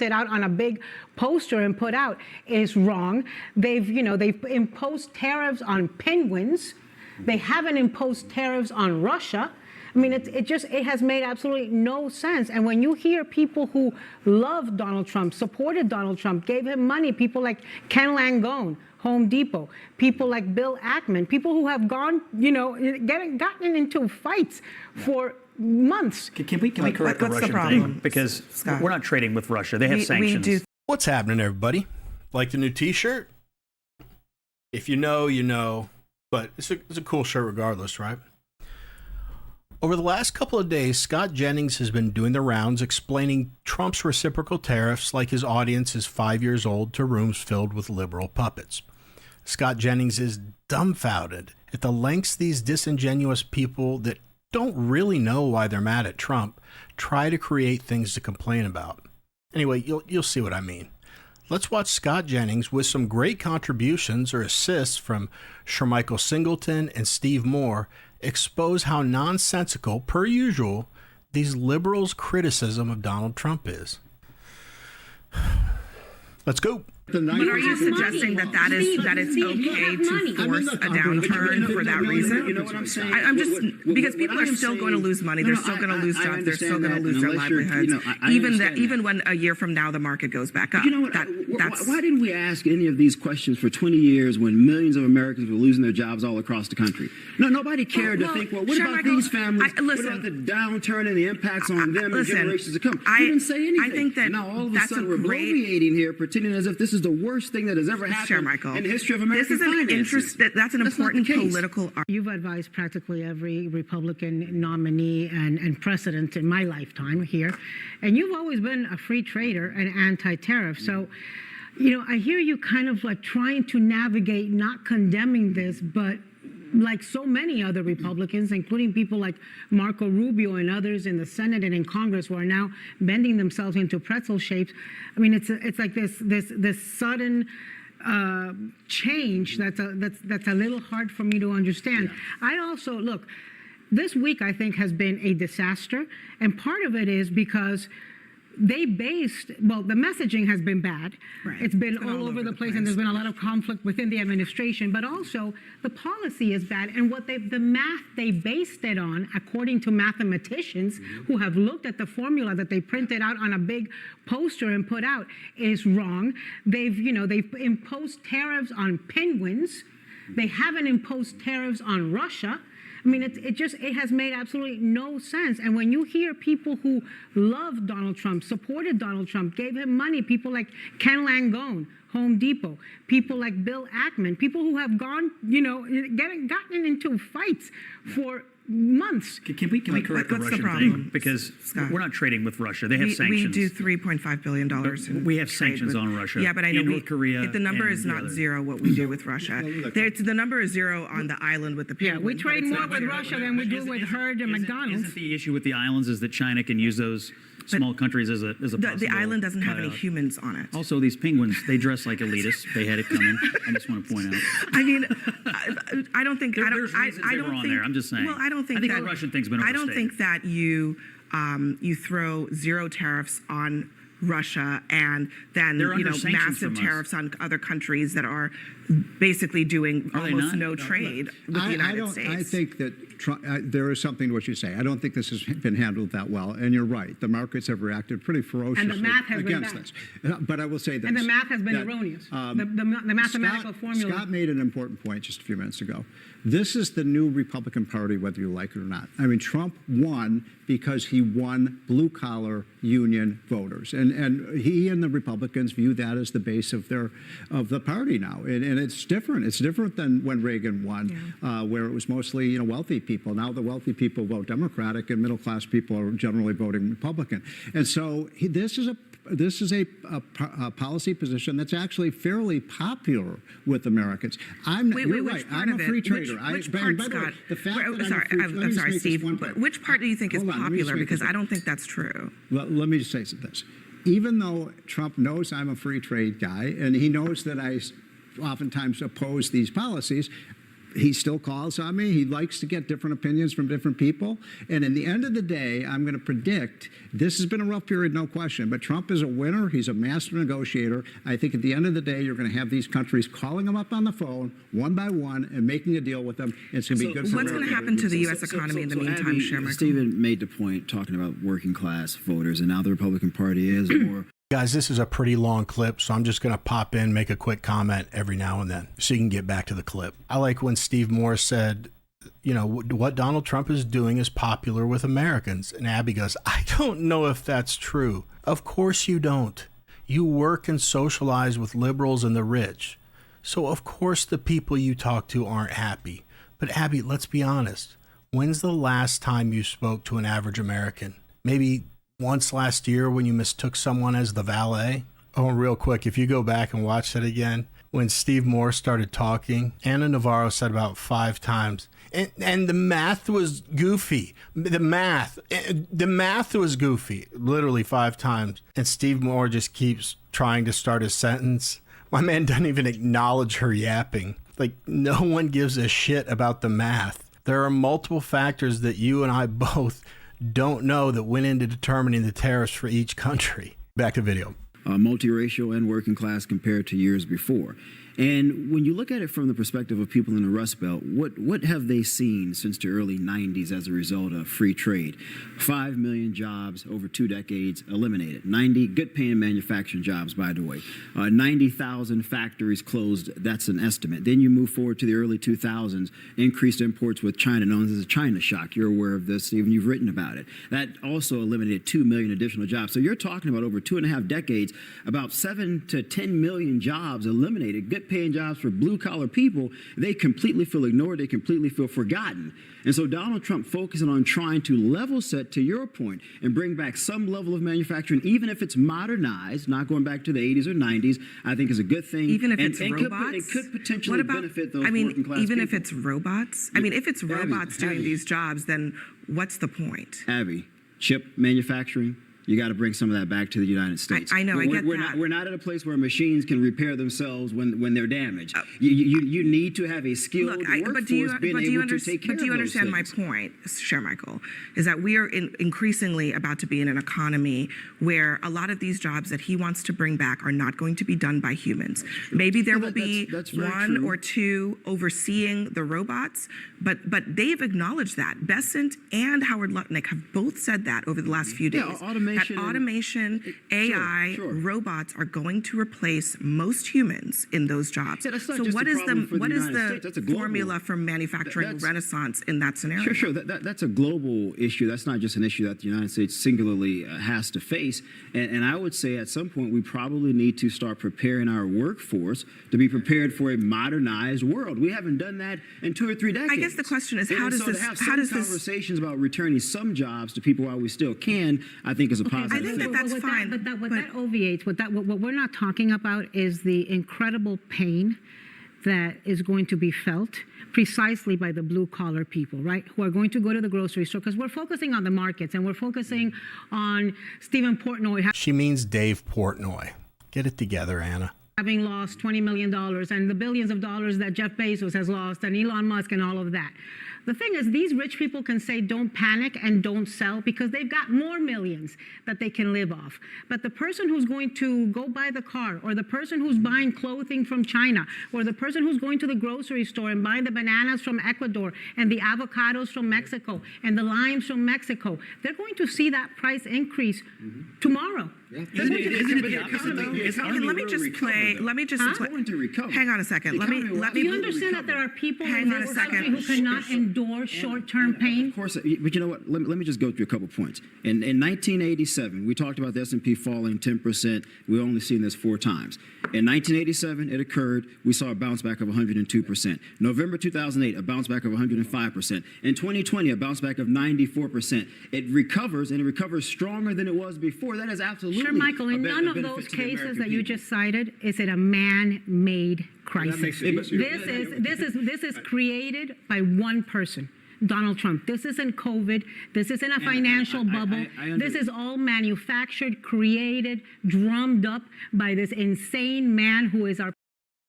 it out on a big poster and put out is wrong. They've imposed tariffs on penguins. They haven't imposed tariffs on Russia. I mean, it has made absolutely no sense. And when you hear people who love Donald Trump, supported Donald Trump, gave him money, people like Ken Langone, Home Depot, people like Bill Ackman, people who have gone, gotten into fights for months. Can we correct the Russian thing? Because Scott, we're not trading with Russia. They have sanctions. What's happening, everybody? Like the new T-shirt? If you know, you know. But it's a cool shirt regardless, right? Over the last couple of days, Scott Jennings has been doing the rounds explaining Trump's reciprocal tariffs like his audience is 5 years old to rooms filled with liberal puppets. Scott Jennings is dumbfounded at the lengths these disingenuous people that don't really know why they're mad at Trump try to create things to complain about. Anyway, you'll see what I mean. Let's watch Scott Jennings with some great contributions or assists from Shermichael Singleton and Steve Moore expose how nonsensical, per usual, these liberals' criticism of Donald Trump is. Let's go. But are you suggesting that it's okay to force a downturn for that reason? You know what I'm saying? I'm just because people are still going to lose money. They're still going to lose jobs. They're still going to lose their livelihoods. Even when a year from now the market goes back up. You know what? Why didn't we ask any of these questions for 20 years when millions of Americans were losing their jobs all across the country? No, nobody cared to think, well, what about these families? What about the downturn and the impacts on them and generations to come? We didn't say anything. I think that now all of a sudden we're bloviating here, pretending as if this is the worst thing that has ever happened in the history of American finances. That's an important political argument. You've advised practically every Republican nominee and precedent in my lifetime here, and you've always been a free trader and anti-tariff. So, I hear you kind of like trying to navigate not condemning this, but like so many other Republicans, including people like Marco Rubio and others in the Senate and in Congress, who are now bending themselves into pretzel shapes. I mean, it's like this sudden change that's a little hard for me to understand. Yeah. I also look. This week, I think, has been a disaster, and part of it is because the messaging has been bad. Right. It's been all over the place, and there's been a lot of conflict within the administration, but also the policy is bad. And the math they based it on, according to mathematicians who have looked at the formula that they printed out on a big poster and put out, is wrong. They've imposed tariffs on penguins. They haven't imposed tariffs on Russia. I mean, it has made absolutely no sense. And when you hear people who love Donald Trump, supported Donald Trump, gave him money, people like Ken Langone, Home Depot, people like Bill Ackman, people who have gone, gotten into fights for months. Can we correct the Russian thing? Because Scott, we're not trading with Russia. They have sanctions. We do $3.5 billion. We have sanctions on Russia. Yeah, but I know North Korea. The number is not zero. What we do with Russia, the number is zero on the island with the penguins. Yeah, we trade more with Russia than we do with Herd and McDonald's. Isn't the issue with the islands is that China can use those small countries as a the island doesn't have any humans on it. Also, these penguins, they dress like elitists. They had it coming. I just want to point out. I mean, I don't think there's reasons they were on there. I'm just saying. Well, I think the Russian thing's been overstated. I don't think that you throw zero tariffs on Russia and then massive tariffs on other countries that are basically doing almost no trade with the United States. I think that there is something to what you say. I don't think this has been handled that well, and you're right. The markets have reacted pretty ferociously against this. But I will say this. And the math has been erroneous. The mathematical formula. Scott made an important point just a few minutes ago. This is the new Republican Party, whether you like it or not. I mean, Trump won because he won blue-collar union voters, and he and the Republicans view that as the base of the party now. And it's different. It's different than when Reagan won, where it was mostly wealthy people. Now the wealthy people vote Democratic, and middle-class people are generally voting Republican. And so this is a policy position that's actually fairly popular with Americans. You're right. I'm a free trader. Which part, Scott? I'm sorry, Steve. Which part do you think is popular? Because I don't think that's true. Let me just say this. Even though Trump knows I'm a free trade guy, and he knows that I oftentimes oppose these policies, he still calls on me. He likes to get different opinions from different people. And in the end of the day, I'm going to predict this has been a rough period, no question. But Trump is a winner. He's a master negotiator. I think at the end of the day, you're going to have these countries calling him up on the phone one by one and making a deal with them. It's going to be good for what's going to happen to the U.S. economy in the meantime, Abby, Chair Michael? Stephen made the point talking about working class voters, and now the Republican Party is more. Guys, this is a pretty long clip, so I'm just going to pop in, make a quick comment every now and then so you can get back to the clip. I like when Steve Moore said, you know, what Donald Trump is doing is popular with Americans. And Abby goes, I don't know if that's true. Of course you don't. You work and socialize with liberals and the rich. So of course the people you talk to aren't happy. But Abby, let's be honest. When's the last time you spoke to an average American? Maybe once last year when you mistook someone as the valet? Oh, real quick, if you go back and watch that again, when Steve Moore started talking, Ana Navarro said about 5 times, and the math was goofy. The math was goofy, literally 5 times. And Steve Moore just keeps trying to start a sentence. My man doesn't even acknowledge her yapping. Like, no one gives a shit about the math. There are multiple factors that you and I both don't know that went into determining the tariffs for each country. Back to video. Multiracial and working class compared to years before. And when you look at it from the perspective of people in the Rust Belt, what have they seen since the early 90s as a result of free trade? 5 million jobs over 2 decades eliminated. 90 good-paying manufacturing jobs, by the way. 90,000 factories closed. That's an estimate. Then you move forward to the early 2000s, increased imports with China, known as the China shock. You're aware of this, even you've written about it. That also eliminated 2 million additional jobs. So you're talking about over 2.5 decades, about 7 to 10 million jobs eliminated. Good-paying jobs for blue-collar people. They completely feel ignored. They completely feel forgotten. And so Donald Trump focusing on trying to level set, to your point, and bring back some level of manufacturing, even if it's modernized, not going back to the 80s or 90s, I think is a good thing. Even if it's robots? It could potentially benefit those working class even people. if it's robots? I mean, if it's robots doing these jobs, then what's the point? Abby, chip manufacturing, you got to bring some of that back to the United States. I know, I get that. We're not at a place where machines can repair themselves when they're damaged. You need to have a skilled workforce being able to take care of those things. But do you understand my point, Chair Michael, is that we are increasingly about to be in an economy where a lot of these jobs that he wants to bring back are not going to be done by humans. Maybe there will be one or two overseeing the robots, but they've acknowledged that. Bessent and Howard Lutnick have both said that over the last few days. Automation, AI, robots are going to replace most humans in those jobs. Yeah, so what is the formula for manufacturing renaissance in that scenario? Sure. That's a global issue. That's not just an issue that the United States singularly has to face. And I would say at some point we probably need to start preparing our workforce to be prepared for a modernized world. We haven't done that in 2 or 3 decades. I guess the question is, how does this conversations about returning some jobs to people while we still can, I think is a positive I think thing. that's fine. What that obviates, what we're not talking about is the incredible pain that is going to be felt precisely by the blue-collar people, right, who are going to go to the grocery store, because we're focusing on the markets and we're focusing on Stephen Portnoy. She means Dave Portnoy. Get it together, Anna. Having lost $20 million and the billions of dollars that Jeff Bezos has lost and Elon Musk and all of that. The thing is, these rich people can say don't panic and don't sell because they've got more millions that they can live off. But the person who's going to go buy the car, or the person who's buying clothing from China, or the person who's going to the grocery store and buying the bananas from Ecuador and the avocados from Mexico and the limes from Mexico, they're going to see that price increase tomorrow. Yeah. Let me just play. Hang on a second. Do you understand that there are people in this country who cannot endure short-term pain? Of course, but you know what? Let me just go through a couple points. In 1987, we talked about the S&P falling 10%. We've only seen this 4 times. In 1987, it occurred. We saw a bounce back of 102%. November 2008, a bounce back of 105%. In 2020, a bounce back of 94%. It recovers, and it recovers stronger than it was before. That is absolutely Sure, Michael, in none of those cases that you just cited is it a man-made crisis. This is created by one person, Donald Trump. This isn't COVID. This isn't a financial bubble. This is all manufactured, created, drummed up by this insane man who is our...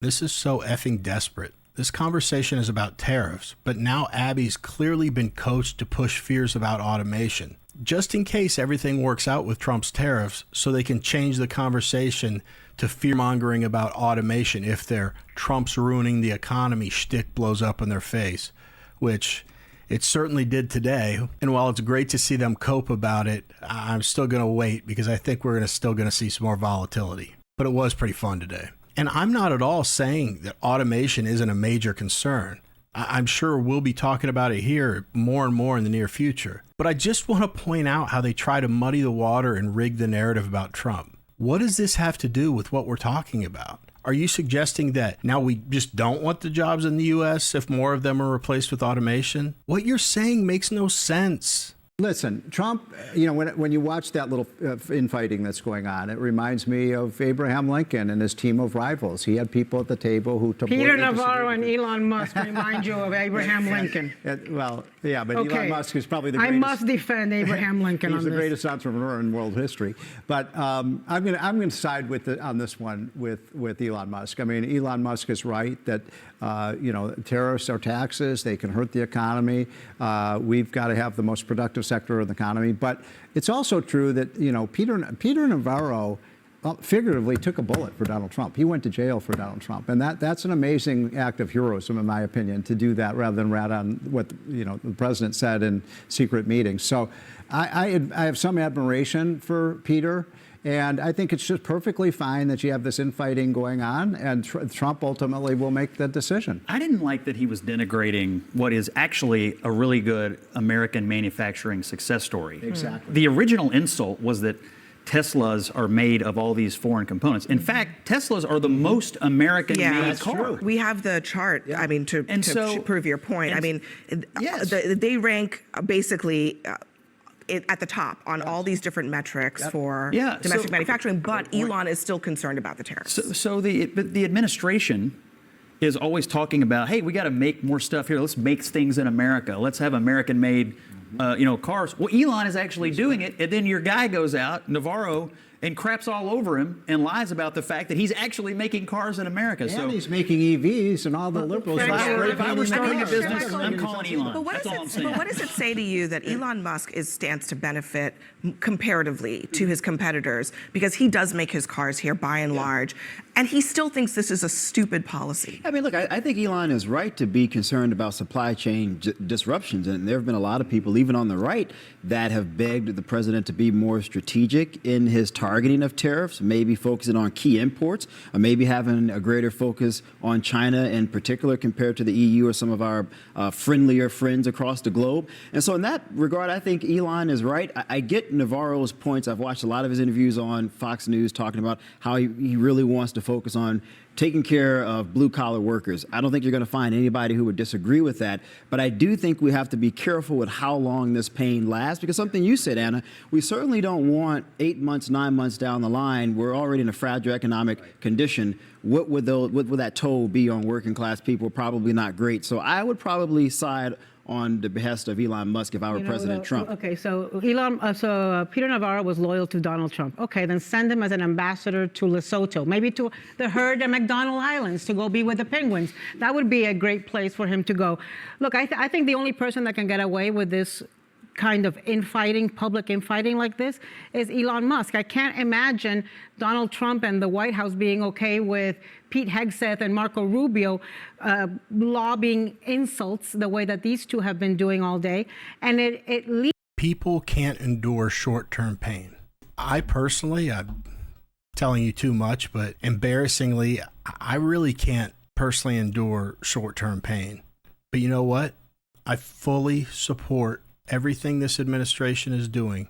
This is so effing desperate. This conversation is about tariffs, but now Abby's clearly been coached to push fears about automation, just in case everything works out with Trump's tariffs, so they can change the conversation to fear-mongering about automation if their Trump's ruining the economy shtick blows up in their face, which it certainly did today. And while it's great to see them cope about it, I'm still going to wait because I think we're still going to see some more volatility. But it was pretty fun today. And I'm not at all saying that automation isn't a major concern. I'm sure we'll be talking about it here more and more in the near future. But I just want to point out how they try to muddy the water and rig the narrative about Trump. What does this have to do with what we're talking about? Are you suggesting that now we just don't want the jobs in the U.S. if more of them are replaced with automation? What you're saying makes no sense. Listen, Trump, you know, when you watch that little infighting that's going on, it reminds me of Abraham Lincoln and his team of rivals. He had people at the table who took Peter Navarro and Elon Musk remind you of Abraham Lincoln. Well, yeah, but Okay. Elon Musk is probably the greatest. I must defend Abraham Lincoln He's on the this. greatest entrepreneur in world history. But I'm going to side on this one with Elon Musk. I mean, Elon Musk is right that you know, tariffs are taxes. They can hurt the economy. We've got to have the most productive sector of the economy. But it's also true that, you know, Peter Navarro figuratively took a bullet for Donald Trump. He went to jail for Donald Trump, and that's an amazing act of heroism, in my opinion, to do that rather than rat on what the president said in secret meetings. So I have some admiration for Peter. And I think it's just perfectly fine that you have this infighting going on, and Trump ultimately will make the decision. I didn't like that he was denigrating what is actually a really good American manufacturing success story. Exactly. The original insult was that Teslas are made of all these foreign components. In fact, Teslas are the most American-made car. We have the chart, I mean, to prove your point. I mean, yes. They rank basically at the top on all these different metrics for domestic manufacturing, but Elon is still concerned about the tariffs. So the administration is always talking about, hey, we got to make more stuff here. Let's make things in America. Let's have American-made, cars. Well, Elon is actually doing it, and then your guy goes out, Navarro, and craps all over him and lies about the fact that he's actually making cars in America. And he's making EVs, and all the liberals. If I were starting a business, I'm calling Elon. But That's all I'm saying. But what does it say to you that Elon Musk stands to benefit comparatively to his competitors, because he does make his cars here by and large, and he still thinks this is a stupid policy? I mean, look, I think Elon is right to be concerned about supply chain disruptions, and there have been a lot of people, even on the right, that have begged the president to be more strategic in his targeting of tariffs, maybe focusing on key imports, or maybe having a greater focus on China in particular compared to the EU or some of our friendlier friends across the globe. And so in that regard, I think Elon is right. I get Navarro's points. I've watched a lot of his interviews on Fox News talking about how he really wants to focus on taking care of blue-collar workers. I don't think you're going to find anybody who would disagree with that, but I do think we have to be careful with how long this pain lasts, because something you said, Anna, we certainly don't want 8 months, 9 months down the line, we're already in a fragile economic condition. What would that toll be on working class people? Probably not great. So I would probably side on the behest of Elon Musk if I were President Trump. Okay, so Peter Navarro was loyal to Donald Trump. Okay, then send him as an ambassador to Lesotho, maybe to the herd at McDonald Islands to go be with the penguins. That would be a great place for him to go. Look, I think the only person that can get away with this kind of infighting, public infighting like this, is Elon Musk. I can't imagine Donald Trump and the White House being okay with Pete Hegseth and Marco Rubio lobbying insults the way that these two have been doing all day. And it leads. People can't endure short-term pain. I personally, I'm telling you too much, but embarrassingly, I really can't personally endure short-term pain. But you know what? I fully support everything this administration is doing,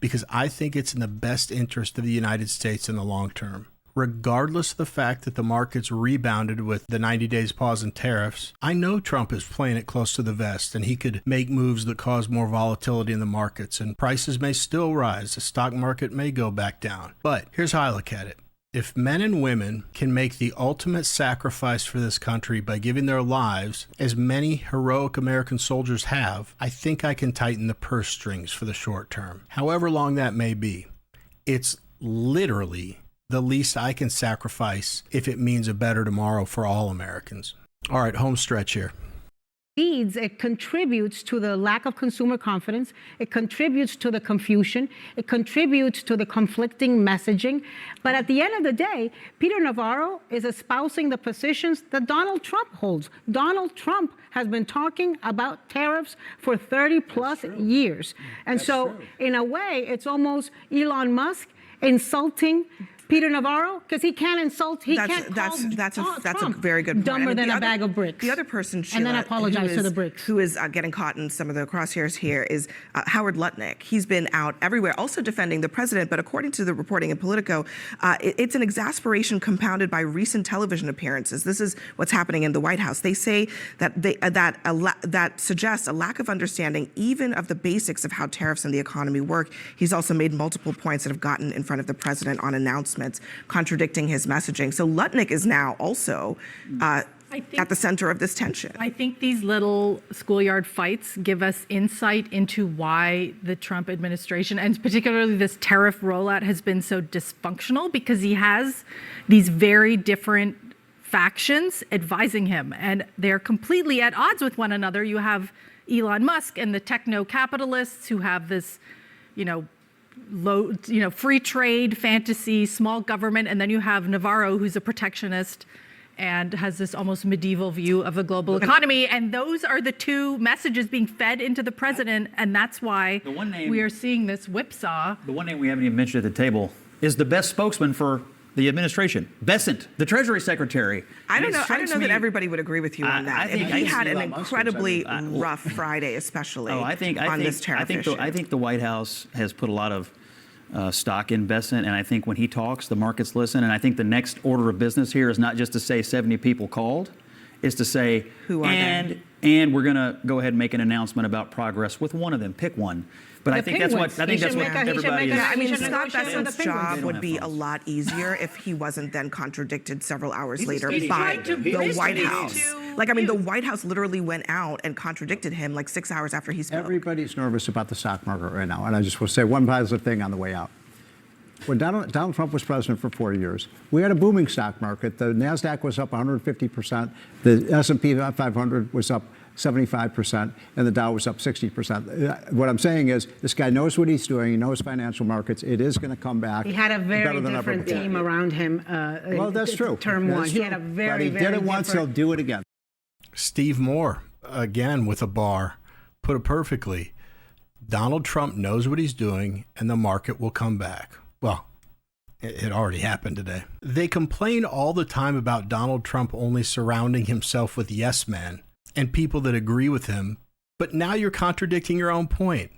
because I think it's in the best interest of the United States in the long term. Regardless of the fact that the markets rebounded with the 90 days pause in tariffs, I know Trump is playing it close to the vest, and he could make moves that cause more volatility in the markets, and prices may still rise. The stock market may go back down. But here's how I look at it. If men and women can make the ultimate sacrifice for this country by giving their lives, as many heroic American soldiers have, I think I can tighten the purse strings for the short term. However long that may be, it's literally the least I can sacrifice if it means a better tomorrow for all Americans. All right, home stretch here. It contributes to the lack of consumer confidence. It contributes to the confusion. It contributes to the conflicting messaging. But at the end of the day, Peter Navarro is espousing the positions that Donald Trump holds. Donald Trump has been talking about tariffs for 30 plus years. And in a way, it's almost Elon Musk insulting Peter Navarro, because he can't insult. That's a very good point. Dumber than a bag of bricks. The other person, Sheila, and then I apologize to the bricks, who is getting caught in some of the crosshairs here is Howard Lutnick. He's been out everywhere, also defending the president. But according to the reporting in Politico, it's an exasperation compounded by recent television appearances. This is what's happening in the White House. They say that that suggests a lack of understanding even of the basics of how tariffs and the economy work. He's also made multiple points that have gotten in front of the president on announcements contradicting his messaging. So Lutnick is now also at the center of this tension. I think these little schoolyard fights give us insight into why the Trump administration, and particularly this tariff rollout, has been so dysfunctional, because he has these very different factions advising him, and they're completely at odds with one another. You have Elon Musk and the techno-capitalists who have this, free trade fantasy, small government, and then you have Navarro, who's a protectionist and has this almost medieval view of a global economy. And those are the two messages being fed into the president, and that's why we are seeing this whipsaw. The one name we haven't even mentioned at the table is the best spokesman for the administration, Bessent, the Treasury Secretary. I don't know that everybody would agree with you on that. He had an incredibly rough Friday, especially on this tariff issue. I think the White House has put a lot of stock in Bessent, and I think when he talks, the markets listen. And I think the next order of business here is not just to say 70 people called, is to say, who are they? And we're going to go ahead and make an announcement about progress with one of them. Pick one. But I think that's what everybody is. I mean, Scott Bessent's job would be a lot easier if he wasn't then contradicted several hours later by the White House. The White House literally went out and contradicted him 6 hours after he spoke. Everybody's nervous about the stock market right now. And I just will say one positive thing on the way out. When Donald Trump was president for 4 years, we had a booming stock market. The NASDAQ was up 150%. The S&P 500 was up 75%, and the Dow was up 60%. What I'm saying is, this guy knows what he's doing. He knows financial markets. It is going to come back. He had a very different team around him. Well, that's true. Term one. He had a very, but he did it once. He'll do it again. Steve Moore, again with a bar, put it perfectly. Donald Trump knows what he's doing, and the market will come back. Well, it already happened today. They complain all the time about Donald Trump only surrounding himself with yes men and people that agree with him, but now you're contradicting your own point.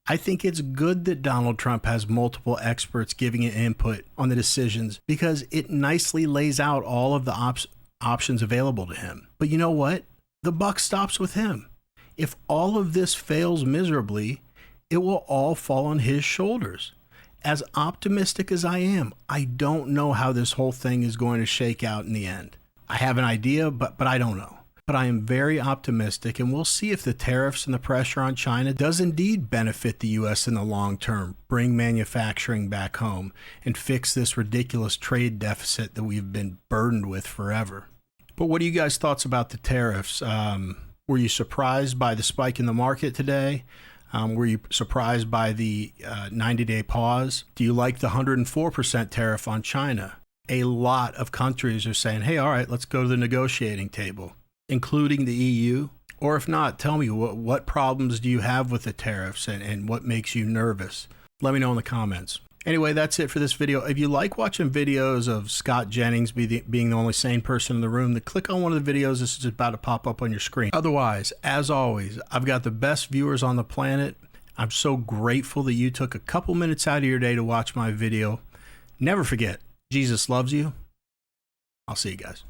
I think it's good that Donald Trump has multiple experts giving it input on the decisions, because it nicely lays out all of the options available to him. But you know what? The buck stops with him. If all of this fails miserably, it will all fall on his shoulders. As optimistic as I am, I don't know how this whole thing is going to shake out in the end. I have an idea, but I don't know. But I am very optimistic, and we'll see if the tariffs and the pressure on China does indeed benefit the U.S. in the long term, bring manufacturing back home, and fix this ridiculous trade deficit that we've been burdened with forever. But what are you guys' thoughts about the tariffs? Were you surprised by the spike in the market today? Were you surprised by the 90-day pause? Do you like the 104% tariff on China? A lot of countries are saying, hey, all right, let's go to the negotiating table, including the EU. Or if not, tell me what problems do you have with the tariffs and what makes you nervous? Let me know in the comments. Anyway, that's it for this video. If you like watching videos of Scott Jennings being the only sane person in the room, then click on one of the videos. This is about to pop up on your screen. Otherwise, as always, I've got the best viewers on the planet. I'm so grateful that you took a couple minutes out of your day to watch my video. Never forget, Jesus loves you. I'll see you guys.